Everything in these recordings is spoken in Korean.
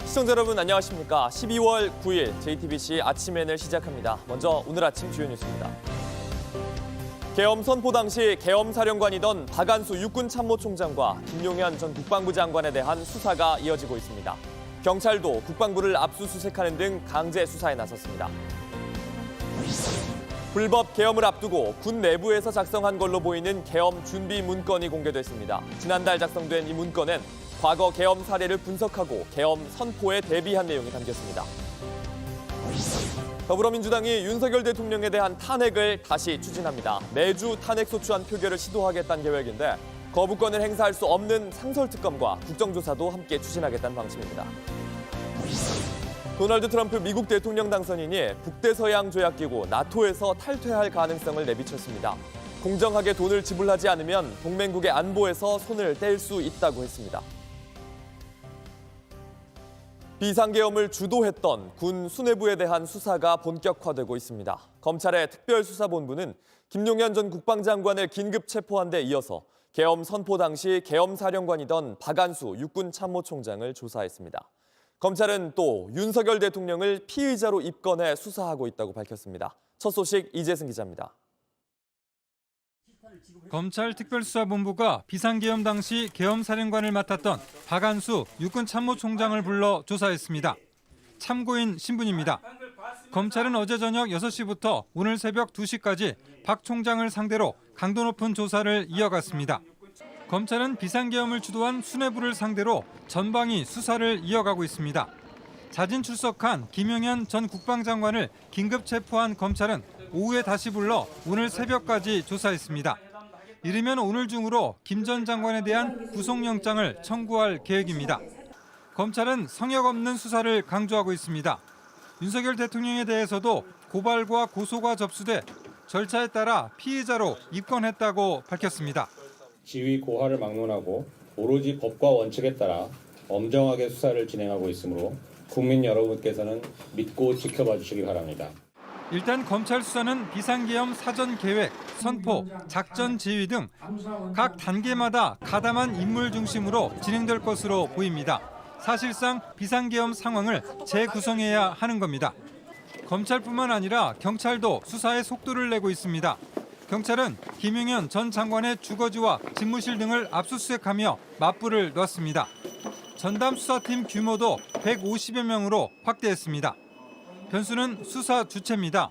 시청자 여러분 안녕하십니까. 12월 9일 JTBC 아침엔을 시작합니다. 먼저 오늘 아침 주요 뉴스입니다. 계엄 선포 당시 계엄 사령관이던 박안수 육군참모총장과 김용현 전 국방부 장관에 대한 수사가 이어지고 있습니다. 경찰도 국방부를 압수수색하는 등 강제 수사에 나섰습니다. 불법 계엄을 앞두고 군 내부에서 작성한 걸로 보이는 계엄 준비 문건이 공개됐습니다. 지난달 작성된 이 문건엔 과거 계엄 사례를 분석하고 계엄 선포에 대비한 내용이 담겼습니다. 더불어민주당이 윤석열 대통령에 대한 탄핵을 다시 추진합니다. 매주 탄핵 소추안 표결을 시도하겠다는 계획인데 거부권을 행사할 수 없는 상설특검과 국정조사도 함께 추진하겠다는 방침입니다. 도널드 트럼프 미국 대통령 당선인이 북대서양 조약기구 나토에서 탈퇴할 가능성을 내비쳤습니다. 공정하게 돈을 지불하지 않으면 동맹국의 안보에서 손을 뗄 수 있다고 했습니다. 비상계엄을 주도했던 군 수뇌부에 대한 수사가 본격화되고 있습니다. 검찰의 특별수사본부는 김용현 전 국방장관을 긴급 체포한 데 이어서 계엄 선포 당시 계엄 사령관이던 박안수 육군참모총장을 조사했습니다. 검찰은 또 윤석열 대통령을 피의자로 입건해 수사하고 있다고 밝혔습니다. 첫 소식 이재승 기자입니다. 검찰 특별수사본부가 비상계엄 당시 계엄 사령관을 맡았던 박안수 육군참모총장을 불러 조사했습니다. 참고인 신분입니다. 검찰은 어제 저녁 6시부터 오늘 새벽 2시까지 박 총장을 상대로 강도 높은 조사를 이어갔습니다. 검찰은 비상계엄을 주도한 수뇌부를 상대로 전방위 수사를 이어가고 있습니다. 자진 출석한 김용현 전 국방장관을 긴급 체포한 검찰은 오후에 다시 불러 오늘 새벽까지 조사했습니다. 이르면 오늘 중으로 김 전 장관에 대한 구속영장을 청구할 계획입니다. 검찰은 성역 없는 수사를 강조하고 있습니다. 윤석열 대통령에 대해서도 고발과 고소가 접수돼 절차에 따라 피의자로 입건했다고 밝혔습니다. 지위 고하를 막론하고 오로지 법과 원칙에 따라 엄정하게 수사를 진행하고 있으므로 국민 여러분께서는 믿고 지켜봐 주시기 바랍니다. 일단 검찰 수사는 비상계엄 사전 계획, 선포, 작전 지휘 등 각 단계마다 가담한 인물 중심으로 진행될 것으로 보입니다. 사실상 비상계엄 상황을 재구성해야 하는 겁니다. 검찰뿐만 아니라 경찰도 수사에 속도를 내고 있습니다. 경찰은 김용현 전 장관의 주거지와 집무실 등을 압수수색하며 맞불을 놨습니다. 전담 수사팀 규모도 150여 명으로 확대했습니다. 변수는 수사 주체입니다.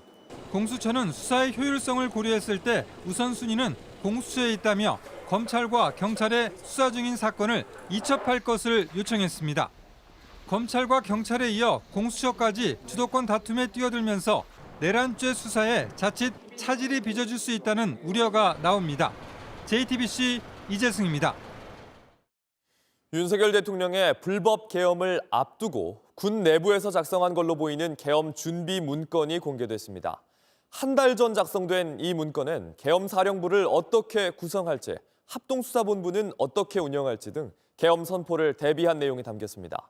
공수처는 수사의 효율성을 고려했을 때 우선순위는 공수처에 있다며 검찰과 경찰의 수사 중인 사건을 이첩할 것을 요청했습니다. 검찰과 경찰에 이어 공수처까지 주도권 다툼에 뛰어들면서 내란죄 수사에 자칫 차질이 빚어질 수 있다는 우려가 나옵니다. JTBC 이재승입니다. 윤석열 대통령의 불법 계엄을 앞두고 군 내부에서 작성한 걸로 보이는 계엄 준비 문건이 공개됐습니다. 한 달 전 작성된 이 문건은 계엄 사령부를 어떻게 구성할지, 합동수사본부는 어떻게 운영할지 등 계엄 선포를 대비한 내용이 담겼습니다.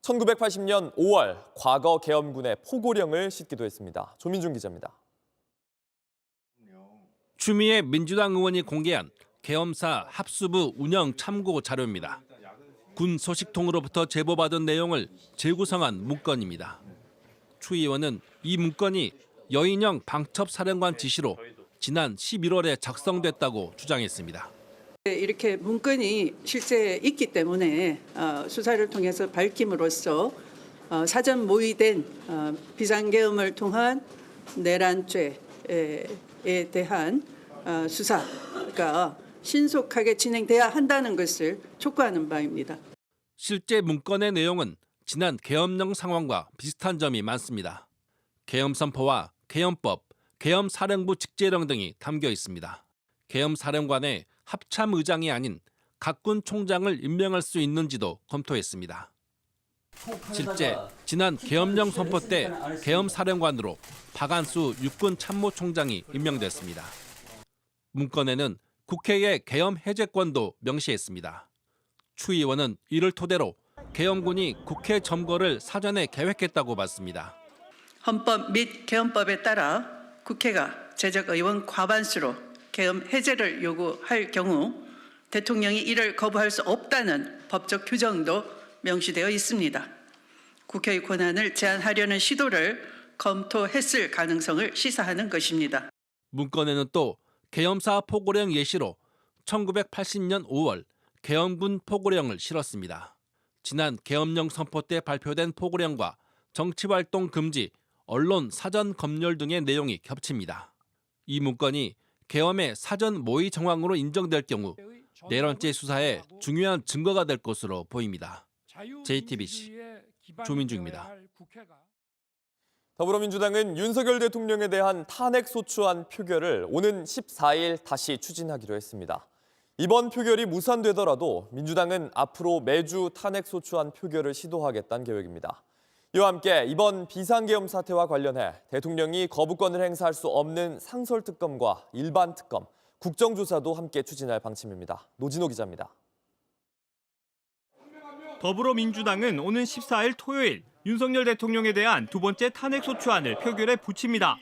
1980년 5월 과거 계엄군의 포고령을 싣기도 했습니다. 조민준 기자입니다. 추미애 민주당 의원이 공개한 계엄사 합수부 운영 참고 자료입니다. 군 소식통으로부터 제보받은 내용을 재구성한 문건입니다. 추 의원은 이 문건이 여인영 방첩사령관 지시로 지난 11월에 작성됐다고 주장했습니다. 이렇게 문건이 실제 있기 때문에 수사를 통해서 밝힘으로써 사전 모의된 비상계엄을 통한 내란죄에 대한 수사가 신속하게 진행돼야 한다는 것을 촉구하는 바입니다. 실제 문건의 내용은 지난 계엄령 상황과 비슷한 점이 많습니다. 계엄 선포와 계엄법, 계엄사령부 직제령 등이 담겨 있습니다. 계엄사령관의 합참의장이 아닌 각군 총장을 임명할 수 있는지도 검토했습니다. 실제 지난 계엄령 선포 때 계엄사령관으로 박안수 육군참모총장이 임명됐습니다. 문건에는 국회의 계엄 해제권도 명시했습니다. 추 의원은 이를 토대로 계엄군이 국회 점거를 사전에 계획했다고 봤습니다. 헌법 및 계엄법에 따라 국회가 제적의원 과반수로 계엄 해제를 요구할 경우 대통령이 이를 거부할 수 없다는 법적 규정도 명시되어 있습니다. 국회의 권한을 제한하려는 시도를 검토했을 가능성을 시사하는 것입니다. 문건에는 또 계엄사 포고령 예시로 1980년 5월 계엄군 포고령을 실었습니다. 지난 계엄령 선포 때 발표된 포고령과 정치활동 금지, 언론 사전 검열 등의 내용이 겹칩니다. 이 문건이 계엄의 사전 모의 정황으로 인정될 경우 내란죄 수사에 중요한 증거가 될 것으로 보입니다. JTBC 조민주입니다. 더불어민주당은 윤석열 대통령에 대한 탄핵소추안 표결을 오는 14일 다시 추진하기로 했습니다. 이번 표결이 무산되더라도 민주당은 앞으로 매주 탄핵소추안 표결을 시도하겠다는 계획입니다. 이와 함께 이번 비상계엄 사태와 관련해 대통령이 거부권을 행사할 수 없는 상설특검과 일반특검, 국정조사도 함께 추진할 방침입니다. 노진호 기자입니다. 더불어민주당은 오는 14일 토요일 윤석열 대통령에 대한 두 번째 탄핵소추안을 표결에 붙입니다.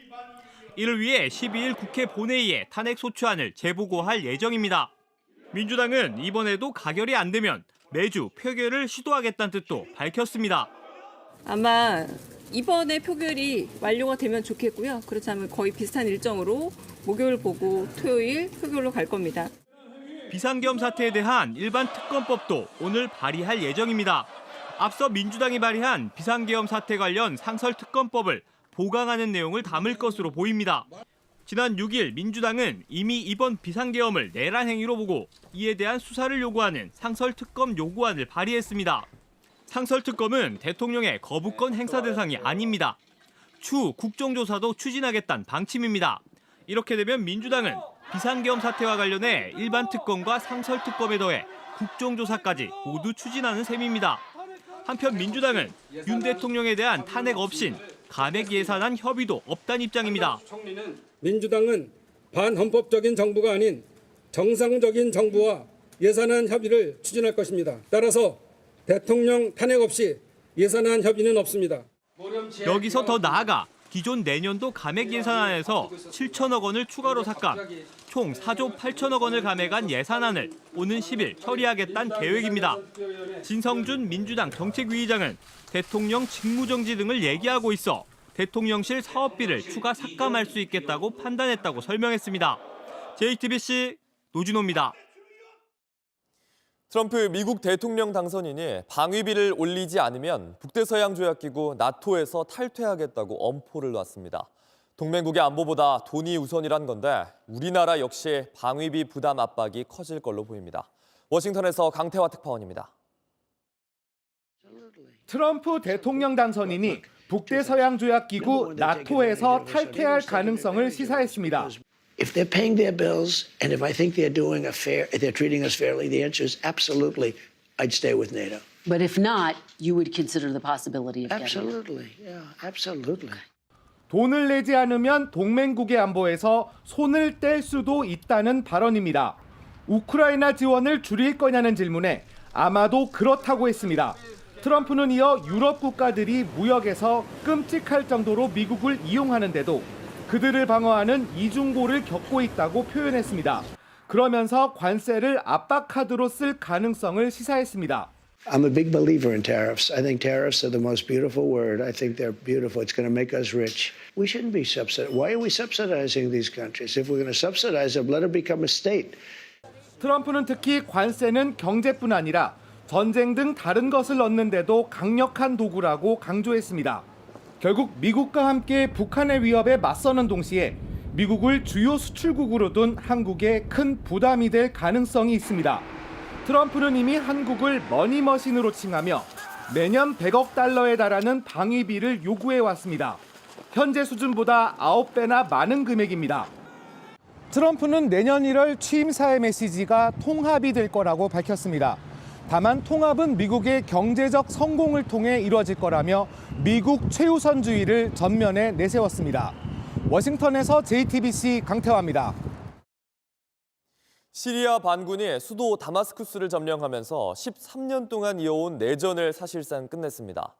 이를 위해 12일 국회 본회의에 탄핵소추안을 재보고할 예정입니다. 민주당은 이번에도 가결이 안 되면 매주 표결을 시도하겠다는 뜻도 밝혔습니다. 아마 이번에 표결이 완료가 되면 좋겠고요. 그렇지 않으면 거의 비슷한 일정으로 목요일 보고 토요일 표결로 갈 겁니다. 비상계엄 사태에 대한 일반 특검법도 오늘 발의할 예정입니다. 앞서 민주당이 발의한 비상계엄 사태 관련 상설특검법을 보강하는 내용을 담을 것으로 보입니다. 지난 6일 민주당은 이미 이번 비상계엄을 내란 행위로 보고 이에 대한 수사를 요구하는 상설특검 요구안을 발의했습니다. 상설특검은 대통령의 거부권 행사 대상이 아닙니다. 추후 국정조사도 추진하겠다는 방침입니다. 이렇게 되면 민주당은 비상계엄 사태와 관련해 일반 특검과 상설특검에 더해 국정조사까지 모두 추진하는 셈입니다. 한편 민주당은 윤 대통령에 대한 탄핵 없인 감액 예산안 협의도 없다는 입장입니다. 민주당은 반헌법적인 정부가 아닌 정상적인 정부와 예산안 협의를 추진할 것입니다. 따라서 대통령 탄핵 없이 예산안 협의는 없습니다. 여기서 더 나아가 기존 내년도 감액 예산안에서 7천억 원을 추가로 삭감, 총 4조 8천억 원을 감액한 예산안을 오는 10일 처리하겠다는 계획입니다. 진성준 민주당 정책위의장은 대통령 직무정지 등을 얘기하고 있어 대통령실 사업비를 추가 삭감할 수 있겠다고 판단했다고 설명했습니다. JTBC 노진호입니다. 트럼프 미국 대통령 당선인이 방위비를 올리지 않으면 북대서양조약기구 나토에서 탈퇴하겠다고 엄포를 놨습니다. 동맹국의 안보보다 돈이 우선이란 건데 우리나라 역시 방위비 부담 압박이 커질 걸로 보입니다. 워싱턴에서 강태화 특파원입니다. 트럼프 대통령 당선인이 북대서양조약기구 나토에서 탈퇴할 가능성을 시사했습니다. If they're paying their bills and if I think they're treating us fairly, the answer is absolutely, I'd stay with NATO. But if not, you would consider the possibility of getting out. Absolutely, yeah, absolutely. 돈을 내지 않으면 동맹국의 안보에서 손을 뗄 수도 있다는 발언입니다. 우크라이나 지원을 줄일 거냐는 질문에 아마도 그렇다고 했습니다. 트럼프는 이어 유럽 국가들이 무역에서 끔찍할 정도로 미국을 이용하는데도 그들을 방어하는 이중고를 겪고 있다고 표현했습니다. 그러면서 관세를 압박카드로 쓸 가능성을 시사했습니다. I'm a big believer in tariffs. I think tariffs are the most beautiful word. I think they're beautiful. It's going to make us rich. We shouldn't be subsidized. Why are we subsidizing these countries? If we're going to subsidize them, let them become a state. 트럼프는 특히 관세는 경제뿐 아니라 전쟁 등 다른 것을 얻는데도 강력한 도구라고 강조했습니다. 결국 미국과 함께 북한의 위협에 맞서는 동시에 미국을 주요 수출국으로 둔 한국에 큰 부담이 될 가능성이 있습니다. 트럼프는 이미 한국을 머니머신으로 칭하며 매년 100억 달러에 달하는 방위비를 요구해 왔습니다. 현재 수준보다 9배나 많은 금액입니다. 트럼프는 내년 1월 취임사의 메시지가 통합이 될 거라고 밝혔습니다. 다만 통합은 미국의 경제적 성공을 통해 이루어질 거라며 미국 최우선주의를 전면에 내세웠습니다. 워싱턴에서 JTBC 강태화입니다. 시리아 반군이 수도 다마스쿠스를 점령하면서 13년 동안 이어온 내전을 사실상 끝냈습니다.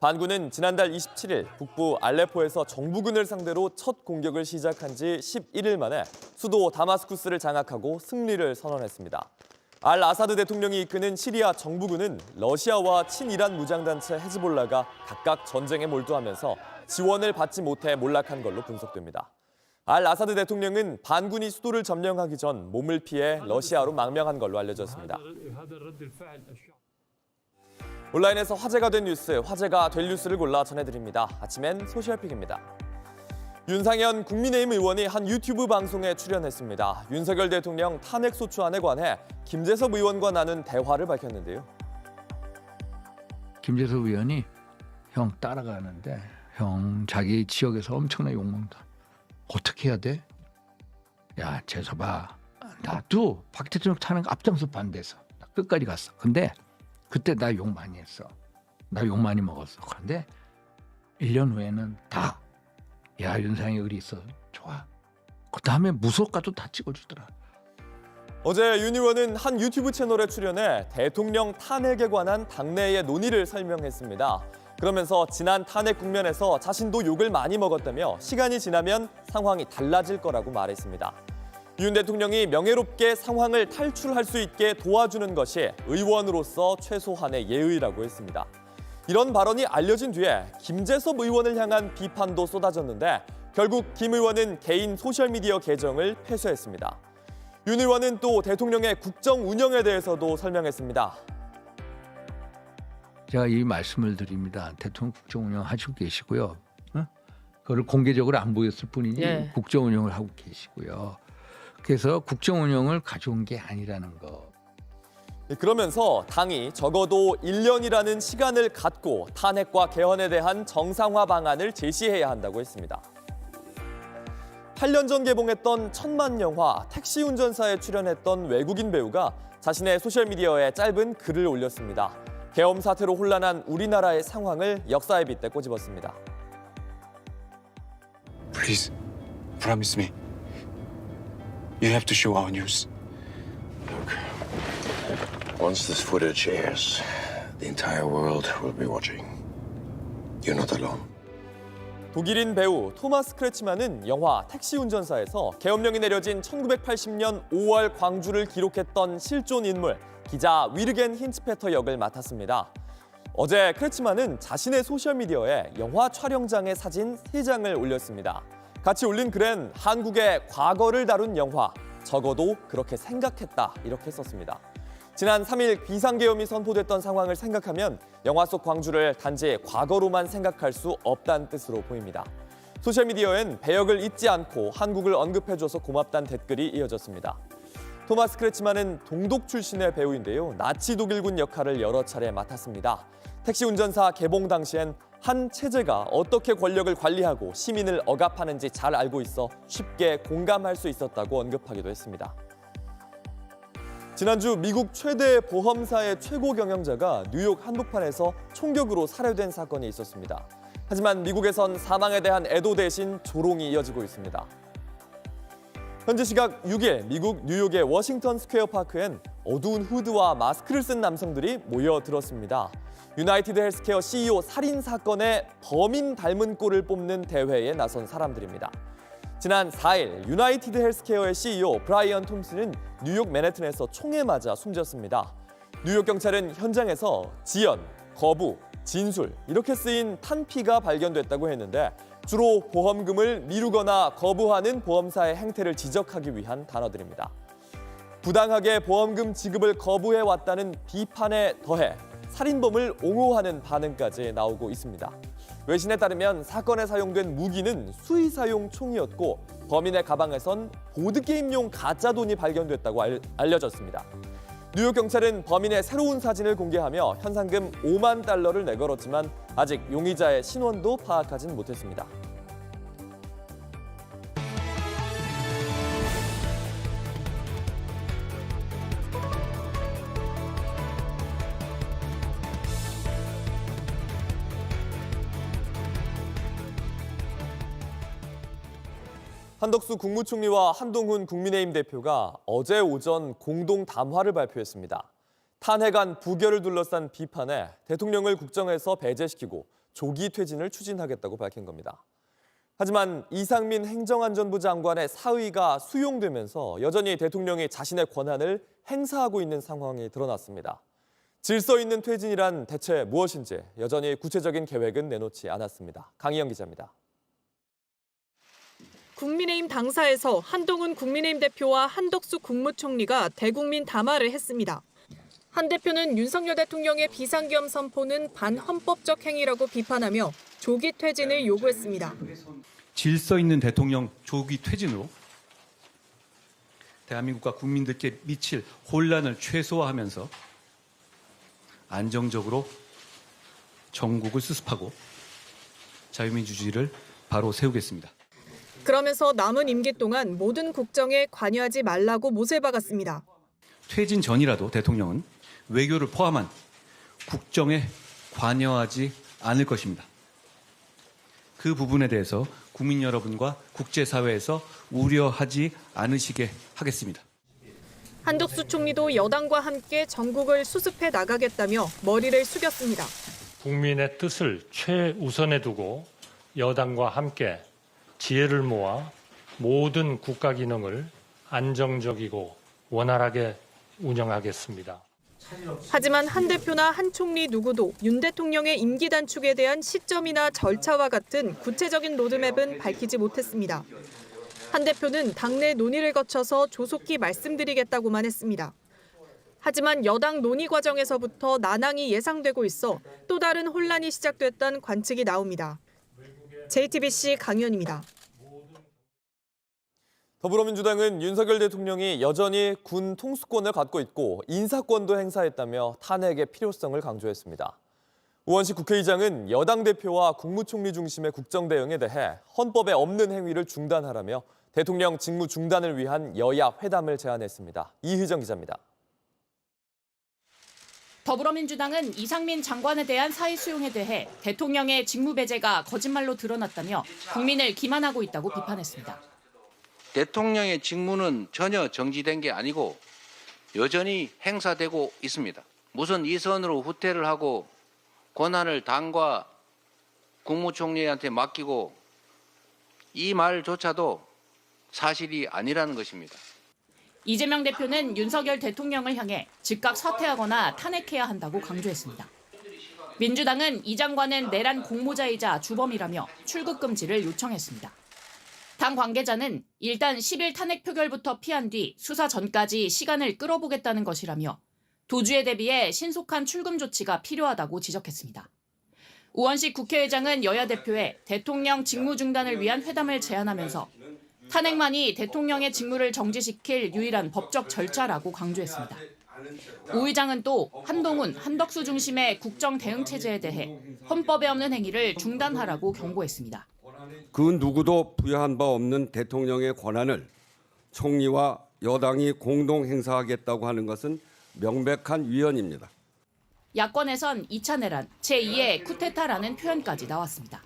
반군은 지난달 27일 북부 알레포에서 정부군을 상대로 첫 공격을 시작한 지 11일 만에 수도 다마스쿠스를 장악하고 승리를 선언했습니다. 알 아사드 대통령이 이끄는 시리아 정부군은 러시아와 친이란 무장단체 헤즈볼라가 각각 전쟁에 몰두하면서 지원을 받지 못해 몰락한 걸로 분석됩니다. 알 아사드 대통령은 반군이 수도를 점령하기 전 몸을 피해 러시아로 망명한 걸로 알려졌습니다. 온라인에서 화제가 된 뉴스, 화제가 될 뉴스를 골라 전해드립니다. 아침엔 소셜픽입니다. 윤상현 국민의힘 의원이 한 유튜브 방송에 출연했습니다. 윤석열 대통령 탄핵소추안에 관해 김재섭 의원과 나눈 대화를 밝혔는데요. 김재섭 의원이 형 따라가는데 형 자기 지역에서 엄청나게 욕먹는다. 어떻게 해야 돼? 야 재섭아, 나도 박 대통령 탄핵 앞장서 반대했어. 나 끝까지 갔어. 근데 그때 나 욕 많이 했어. 나 욕 많이 먹었어. 그런데 1년 후에는 다 야 윤상이 의리 있어. 좋아. 그다음에 무속가도 다 찍어주더라. 어제 윤 의원은 한 유튜브 채널에 출연해 대통령 탄핵에 관한 당내의 논의를 설명했습니다. 그러면서 지난 탄핵 국면에서 자신도 욕을 많이 먹었다며 시간이 지나면 상황이 달라질 거라고 말했습니다. 윤 대통령이 명예롭게 상황을 탈출할 수 있게 도와주는 것이 의원으로서 최소한의 예의라고 했습니다. 이런 발언이 알려진 뒤에 김재섭 의원을 향한 비판도 쏟아졌는데 결국 김 의원은 개인 소셜미디어 계정을 폐쇄했습니다. 윤 의원은 또 대통령의 국정 운영에 대해서도 설명했습니다. 제가 이 말씀을 드립니다. 대통령 국정 운영하시고 계시고요. 그걸 공개적으로 안 보였을 뿐이지 국정 운영을 하고 계시고요. 그래서 국정 운영을 가져온 게 아니라는 거. 그러면서 당이 적어도 1년이라는 시간을 갖고 탄핵과 개헌에 대한 정상화 방안을 제시해야 한다고 했습니다. 8년 전 개봉했던 천만 영화 택시 운전사에 출연했던 외국인 배우가 자신의 소셜미디어에 짧은 글을 올렸습니다. 계엄 사태로 혼란한 우리나라의 상황을 역사에 빗대 꼬집었습니다. Please, promise me. You have to show our news. Look, once this footage airs, the entire world will be watching. You're not alone. 독일인 배우 토마스 크레츠만은 영화 택시 운전사에서 계엄령이 내려진 1980년 5월 광주를 기록했던 실존 인물 기자 위르겐 힌츠페터 역을 맡았습니다. 어제 크레츠만은 자신의 소셜미디어에 영화 촬영장의 사진 3장을 올렸습니다. 같이 올린 글엔 한국의 과거를 다룬 영화, 적어도 그렇게 생각했다 이렇게 썼습니다. 지난 3일 비상계엄이 선포됐던 상황을 생각하면 영화 속 광주를 단지 과거로만 생각할 수 없다는 뜻으로 보입니다. 소셜미디어엔 배역을 잊지 않고 한국을 언급해줘서 고맙다는 댓글이 이어졌습니다. 토마스 크레츠만은 동독 출신의 배우인데요. 나치 독일군 역할을 여러 차례 맡았습니다. 택시 운전사 개봉 당시엔 한 체제가 어떻게 권력을 관리하고 시민을 억압하는지 잘 알고 있어 쉽게 공감할 수 있었다고 언급하기도 했습니다. 지난주 미국 최대 보험사의 최고 경영자가 뉴욕 한복판에서 총격으로 살해된 사건이 있었습니다. 하지만 미국에선 사망에 대한 애도 대신 조롱이 이어지고 있습니다. 현지 시각 6일 미국 뉴욕의 워싱턴 스퀘어 파크엔 어두운 후드와 마스크를 쓴 남성들이 모여들었습니다. 유나이티드 헬스케어 CEO 살인 사건의 범인 닮은 꼴을 뽑는 대회에 나선 사람들입니다. 지난 4일 유나이티드 헬스케어의 CEO 브라이언 톰슨은 뉴욕 맨해튼에서 총에 맞아 숨졌습니다. 뉴욕 경찰은 현장에서 지연, 거부, 진술 이렇게 쓰인 탄피가 발견됐다고 했는데 주로 보험금을 미루거나 거부하는 보험사의 행태를 지적하기 위한 단어들입니다. 부당하게 보험금 지급을 거부해왔다는 비판에 더해 살인범을 옹호하는 반응까지 나오고 있습니다. 외신에 따르면 사건에 사용된 무기는 수의사용 총이었고 범인의 가방에선 보드게임용 가짜 돈이 발견됐다고 알려졌습니다. 뉴욕 경찰은 범인의 새로운 사진을 공개하며 현상금 5만 달러를 내걸었지만 아직 용의자의 신원도 파악하진 못했습니다. 한덕수 국무총리와 한동훈 국민의힘 대표가 어제 오전 공동 담화를 발표했습니다. 탄핵안 부결을 둘러싼 비판에 대통령을 국정에서 배제시키고 조기 퇴진을 추진하겠다고 밝힌 겁니다. 하지만 이상민 행정안전부 장관의 사의가 수용되면서 여전히 대통령이 자신의 권한을 행사하고 있는 상황이 드러났습니다. 질서 있는 퇴진이란 대체 무엇인지 여전히 구체적인 계획은 내놓지 않았습니다. 강희영 기자입니다. 국민의힘 당사에서 한동훈 국민의힘 대표와 한덕수 국무총리가 대국민 담화를 했습니다. 한 대표는 윤석열 대통령의 비상계엄 선포는 반헌법적 행위라고 비판하며 조기 퇴진을 요구했습니다. 질서 있는 대통령 조기 퇴진으로 대한민국과 국민들께 미칠 혼란을 최소화하면서 안정적으로 전국을 수습하고 자유민주주의를 바로 세우겠습니다. 그러면서 남은 임기 동안 모든 국정에 관여하지 말라고 못을 박았습니다. 퇴진 전이라도 대통령은 외교를 포함한 국정에 관여하지 않을 것입니다. 그 부분에 대해서 국민 여러분과 국제사회에서 우려하지 않으시게 하겠습니다. 한덕수 총리도 여당과 함께 전국을 수습해 나가겠다며 머리를 숙였습니다. 국민의 뜻을 최우선에 두고 여당과 함께 지혜를 모아 모든 국가 기능을 안정적이고 원활하게 운영하겠습니다. 하지만 한 대표나 한 총리 누구도 윤 대통령의 임기 단축에 대한 시점이나 절차와 같은 구체적인 로드맵은 밝히지 못했습니다. 한 대표는 당내 논의를 거쳐서 조속히 말씀드리겠다고만 했습니다. 하지만 여당 논의 과정에서부터 난항이 예상되고 있어 또 다른 혼란이 시작됐다는 관측이 나옵니다. JTBC 강희연입니다. 더불어민주당은 윤석열 대통령이 여전히 군 통수권을 갖고 있고 인사권도 행사했다며 탄핵의 필요성을 강조했습니다. 우원식 국회의장은 여당 대표와 국무총리 중심의 국정 대응에 대해 헌법에 없는 행위를 중단하라며 대통령 직무 중단을 위한 여야 회담을 제안했습니다. 이희정 기자입니다. 더불어민주당은 이상민 장관에 대한 사의 수용에 대해 대통령의 직무 배제가 거짓말로 드러났다며 국민을 기만하고 있다고 비판했습니다. 대통령의 직무는 전혀 정지된 게 아니고 여전히 행사되고 있습니다. 무슨 이선으로 후퇴를 하고 권한을 당과 국무총리한테 맡기고 이 말조차도 사실이 아니라는 것입니다. 이재명 대표는 윤석열 대통령을 향해 즉각 사퇴하거나 탄핵해야 한다고 강조했습니다. 민주당은 이 장관은 내란 공모자이자 주범이라며 출국 금지를 요청했습니다. 당 관계자는 일단 10일 탄핵 표결부터 피한 뒤 수사 전까지 시간을 끌어보겠다는 것이라며 도주에 대비해 신속한 출금 조치가 필요하다고 지적했습니다. 우원식 국회의장은 여야 대표에 대통령 직무 중단을 위한 회담을 제안하면서 탄핵만이 대통령의 직무를 정지시킬 유일한 법적 절차라고 강조했습니다. 우 의장은 또 한동훈, 한덕수 중심의 국정 대응 체제에 대해 헌법에 없는 행위를 중단하라고 경고했습니다. 그 누구도 부여한 바 없는 대통령의 권한을 총리와 여당이 공동 행사하겠다고 하는 것은 명백한 위헌입니다. 야권에선 2차 내란, 제2의 쿠데타라는 표현까지 나왔습니다.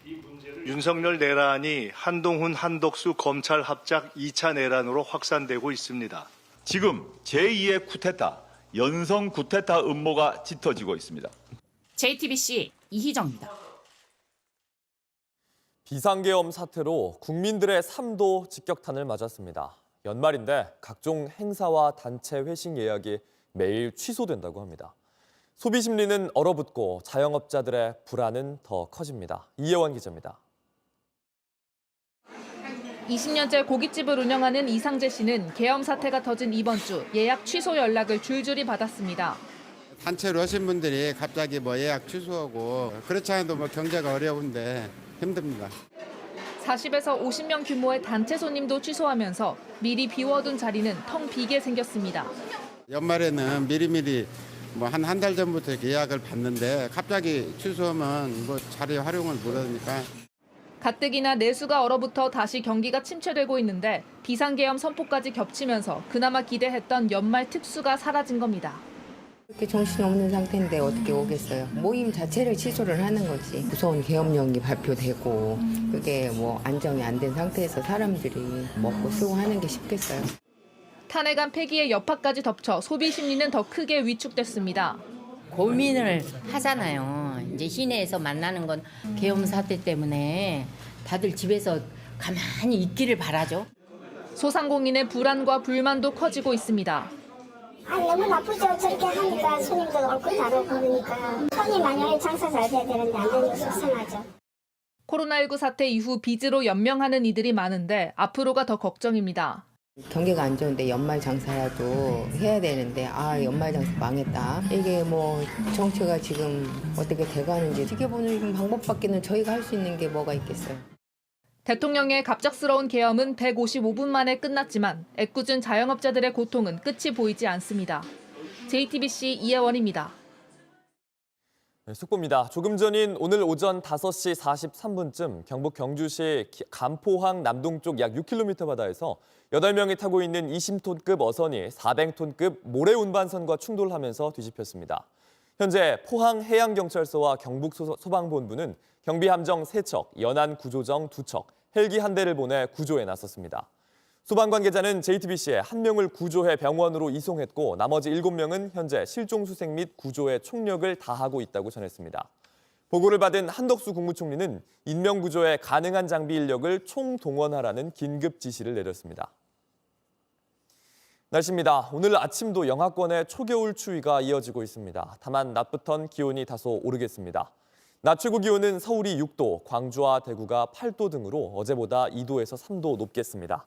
윤석열 내란이 한동훈, 한덕수 검찰 합작 2차 내란으로 확산되고 있습니다. 지금 제2의 쿠데타, 연성 쿠데타 음모가 짙어지고 있습니다. JTBC 이희정입니다. 비상계엄 사태로 국민들의 삶도 직격탄을 맞았습니다. 연말인데 각종 행사와 단체 회식 예약이 매일 취소된다고 합니다. 소비 심리는 얼어붙고 자영업자들의 불안은 더 커집니다. 이혜원 기자입니다. 20년째 고깃집을 운영하는 이상재 씨는 계엄 사태가 터진 이번 주 예약 취소 연락을 줄줄이 받았습니다. 단체로 하신 분들이 갑자기 예약 취소하고 그렇지 않아도 경제가 어려운데 힘듭니다. 40에서 50명 규모의 단체 손님도 취소하면서 미리 비워둔 자리는 텅 비게 생겼습니다. 연말에는 미리미리 한 달 전부터 예약을 받는데 갑자기 취소하면 자리 활용을 못하니까. 가뜩이나 내수가 얼어붙어 다시 경기가 침체되고 있는데 비상계엄 선포까지 겹치면서 그나마 기대했던 연말 특수가 사라진 겁니다. 이렇게 정신없는 상태인데 어떻게 오겠어요. 모임 자체를 취소를 하는 거지. 무서운 계엄령이 발표되고 그게 안정이 안 된 상태에서 사람들이 먹고 쓰고 하는 게 쉽겠어요. 탄핵안 폐기의 여파까지 덮쳐 소비 심리는 더 크게 위축됐습니다. 고민을 하잖아요. 이제 시내에서 만나는 건 계엄 사태 때문에 다들 집에서 가만히 있기를 바라죠. 소상공인의 불안과 불만도 커지고 있습니다. 아니 너무 나쁘죠. 저렇게 하니까 손님들 얼굴 다 오고 그러니까. 손이 만약에 장사 잘 돼야 되는데 안 되는 게 속상하죠. 코로나19 사태 이후 빚으로 연명하는 이들이 많은데 앞으로가 더 걱정입니다. 경기가 안 좋은데 연말 장사라도 해야 되는데 연말 장사 망했다. 이게 뭐 정치가 지금 어떻게 돼가는지 지켜보는 방법밖에는 저희가 할 수 있는 게 뭐가 있겠어요. 대통령의 갑작스러운 계엄은 155분 만에 끝났지만 애꿎은 자영업자들의 고통은 끝이 보이지 않습니다. JTBC 이혜원입니다. 네, 속보입니다. 조금 전인 오늘 오전 5시 43분쯤 경북 경주시 간포항 남동쪽 약 6km 바다에서 8명이 타고 있는 20톤급 어선이 400톤급 모래 운반선과 충돌하면서 뒤집혔습니다. 현재 포항 해양경찰서와 경북 소방본부는 경비함정 3척, 연안구조정 2척, 헬기 1대를 보내 구조에 나섰습니다. 소방 관계자는 JTBC에 1명을 구조해 병원으로 이송했고 나머지 7명은 현재 실종수색 및 구조에 총력을 다하고 있다고 전했습니다. 보고를 받은 한덕수 국무총리는 인명구조에 가능한 장비 인력을 총동원하라는 긴급 지시를 내렸습니다. 날씨입니다. 오늘 아침도 영하권의 초겨울 추위가 이어지고 있습니다. 다만 낮부턴 기온이 다소 오르겠습니다. 낮 최고 기온은 서울이 6도, 광주와 대구가 8도 등으로 어제보다 2도에서 3도 높겠습니다.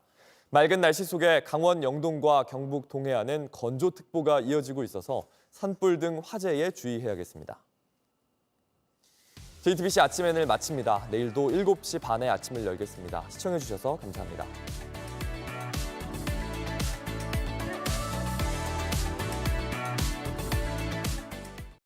맑은 날씨 속에 강원 영동과 경북 동해안은 건조특보가 이어지고 있어서 산불 등 화재에 주의해야겠습니다. JTBC 아침 N을 마칩니다. 내일도 7시 반에 아침을 열겠습니다. 시청해주셔서 감사합니다.